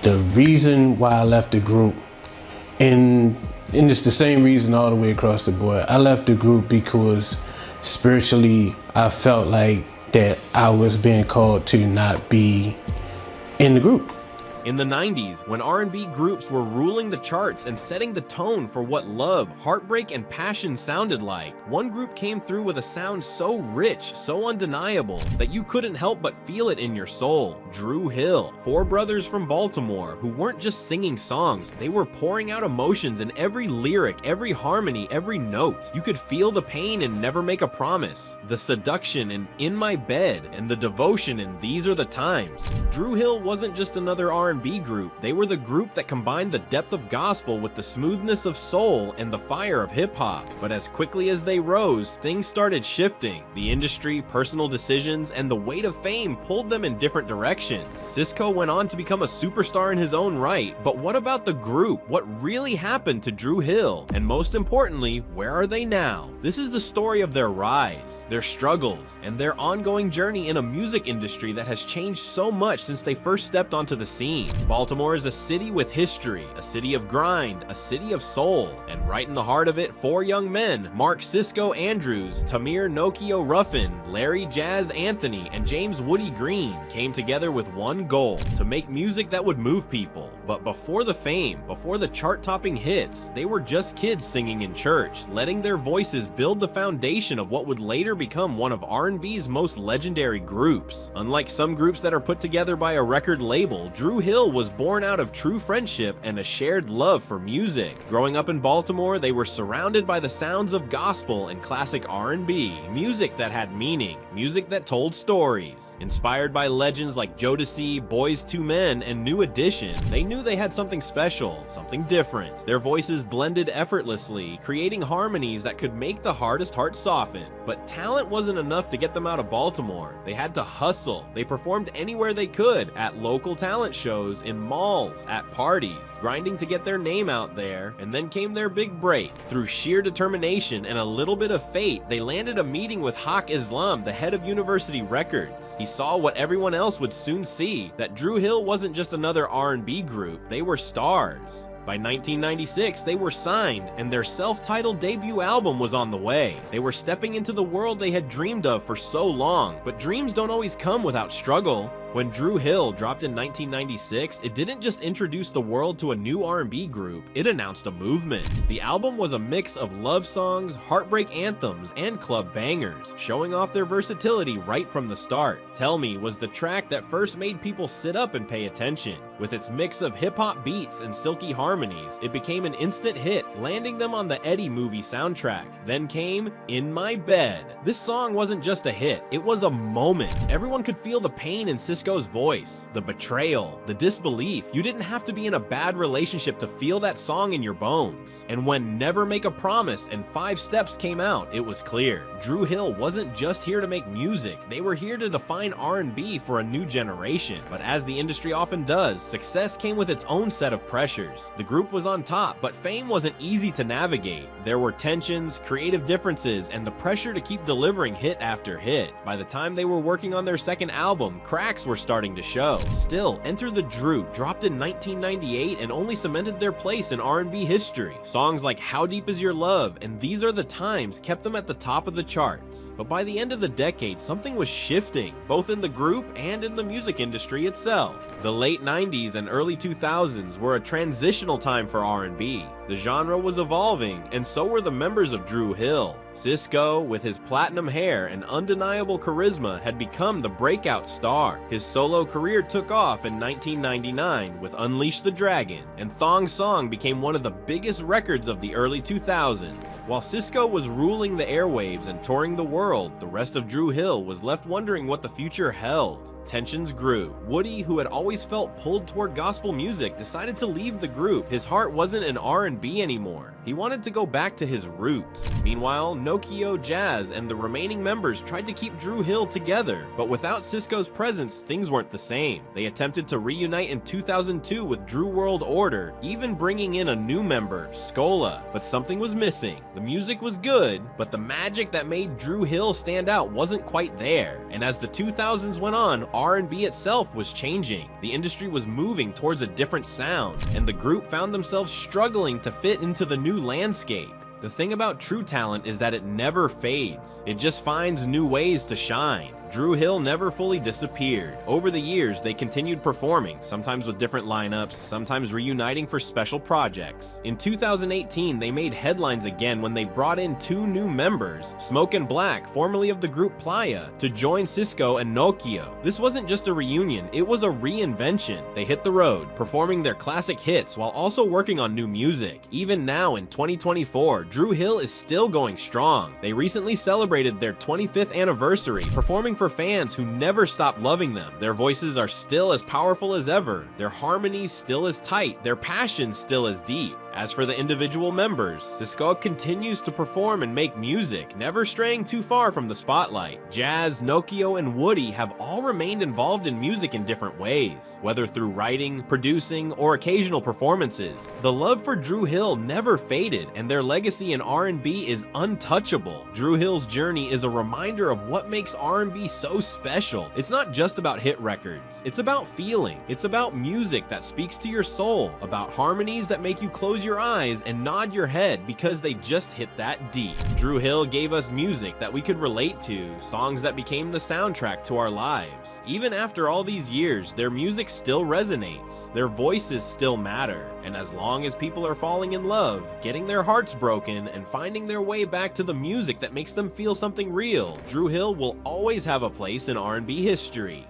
the reason why I left the group, and it's the same reason all the way across the board. I left the group because spiritually I felt like that I was being called to not be in the group. In the 90s, when R&B groups were ruling the charts and setting the tone for what love, heartbreak, and passion sounded like, one group came through with a sound so rich, so undeniable, that you couldn't help but feel it in your soul. Dru Hill, four brothers from Baltimore who weren't just singing songs, they were pouring out emotions in every lyric, every harmony, every note. You could feel the pain in Never Make a Promise, the seduction in My Bed, and the devotion in These Are the Times. Dru Hill wasn't just another R&B group, they were the group that combined the depth of gospel with the smoothness of soul and the fire of hip-hop. But as quickly as they rose, things started shifting. The industry, personal decisions, and the weight of fame pulled them in different directions. Sisqó went on to become a superstar in his own right, but what about the group? What really happened to Dru Hill? And most importantly, where are they now? This is the story of their rise, their struggles, and their ongoing journey in a music industry that has changed so much since they first stepped onto the scene. Baltimore is a city with history, a city of grind, a city of soul, and right in the heart of it, four young men, Mark Sisqó Andrews, Tamir Nokio Ruffin, Larry Jazz Anthony, and James Woody Green came together with one goal, to make music that would move people. But before the fame, before the chart-topping hits, they were just kids singing in church, letting their voices build the foundation of what would later become one of R&B's most legendary groups. Unlike some groups that are put together by a record label, Dru Hill was born out of true friendship and a shared love for music. Growing up in Baltimore, they were surrounded by the sounds of gospel and classic R&B, music that had meaning, music that told stories. Inspired by legends like Jodeci, Boyz II Men, and New Edition, they knew they had something special, something different. Their voices blended effortlessly, creating harmonies that could make the hardest heart soften. But talent wasn't enough to get them out of Baltimore. They had to hustle. They performed anywhere they could, at local talent shows, in malls, at parties, grinding to get their name out there, and then came their big break. Through sheer determination and a little bit of fate, they landed a meeting with Haq Islam, the head of University Records. He saw what everyone else would soon see, that Dru Hill wasn't just another R&B group, they were stars. By 1996, they were signed, and their self-titled debut album was on the way. They were stepping into the world they had dreamed of for so long, but dreams don't always come without struggle. When Dru Hill dropped in 1996, it didn't just introduce the world to a new R&B group, it announced a movement. The album was a mix of love songs, heartbreak anthems, and club bangers, showing off their versatility right from the start. Tell Me was the track that first made people sit up and pay attention. With its mix of hip-hop beats and silky harmonies, it became an instant hit, landing them on the Eddie movie soundtrack. Then came In My Bed. This song wasn't just a hit, it was a moment. Everyone could feel the pain in Sisqó's voice, the betrayal, the disbelief. You didn't have to be in a bad relationship to feel that song in your bones. And when Never Make a Promise and 5 Steps came out, it was clear. Dru Hill wasn't just here to make music, they were here to define R&B for a new generation. But as the industry often does, success came with its own set of pressures. The group was on top, but fame wasn't easy to navigate. There were tensions, creative differences, and the pressure to keep delivering hit after hit. By the time they were working on their second album, cracks were starting to show. Still, Enter the Dru dropped in 1998 and only cemented their place in R&B history. Songs like How Deep Is Your Love and These Are the Times kept them at the top of the charts. But by the end of the decade, something was shifting, both in the group and in the music industry itself. The late 90s and early 2000s were a transitional time for R&B. The genre was evolving, and so were the members of Dru Hill. Sisqó, with his platinum hair and undeniable charisma, had become the breakout star. His solo career took off in 1999 with Unleash the Dragon, and Thong Song became one of the biggest records of the early 2000s. While Sisqó was ruling the airwaves and touring the world, the rest of Dru Hill was left wondering what the future held. Tensions grew. Woody, who had always felt pulled toward gospel music, decided to leave the group. His heart wasn't in R&B anymore. He wanted to go back to his roots. Meanwhile, Nokio, Jazz, and the remaining members tried to keep Dru Hill together, but without Sisqó's presence, things weren't the same. They attempted to reunite in 2002 with Dru World Order, even bringing in a new member, Sisqó, but something was missing. The music was good, but the magic that made Dru Hill stand out wasn't quite there. And as the 2000s went on, R&B itself was changing. The industry was moving towards a different sound, and the group found themselves struggling to fit into the new landscape. The thing about true talent is that it never fades. It just finds new ways to shine. Dru Hill never fully disappeared. Over the years, they continued performing, sometimes with different lineups, sometimes reuniting for special projects. In 2018, they made headlines again when they brought in 2 new members, Smoke and Black, formerly of the group Playa, to join Sisqó and Nokio. This wasn't just a reunion, it was a reinvention. They hit the road, performing their classic hits while also working on new music. Even now in 2024, Dru Hill is still going strong. They recently celebrated their 25th anniversary, performing for fans who never stopped loving them. Their voices are still as powerful as ever, their harmonies still as tight, their passion still as deep. As for the individual members, Sisqó continues to perform and make music, never straying too far from the spotlight. Jazz, Nokio, and Woody have all remained involved in music in different ways, whether through writing, producing, or occasional performances. The love for Dru Hill never faded, and their legacy in R&B is untouchable. Dru Hill's journey is a reminder of what makes R&B so special. It's not just about hit records, it's about feeling. It's about music that speaks to your soul, about harmonies that make you close your eyes and nod your head because they just hit that deep. Dru Hill gave us music that we could relate to, songs that became the soundtrack to our lives. Even after all these years, their music still resonates, their voices still matter, and as long as people are falling in love, getting their hearts broken, and finding their way back to the music that makes them feel something real, Dru Hill will always have a place in R&B history.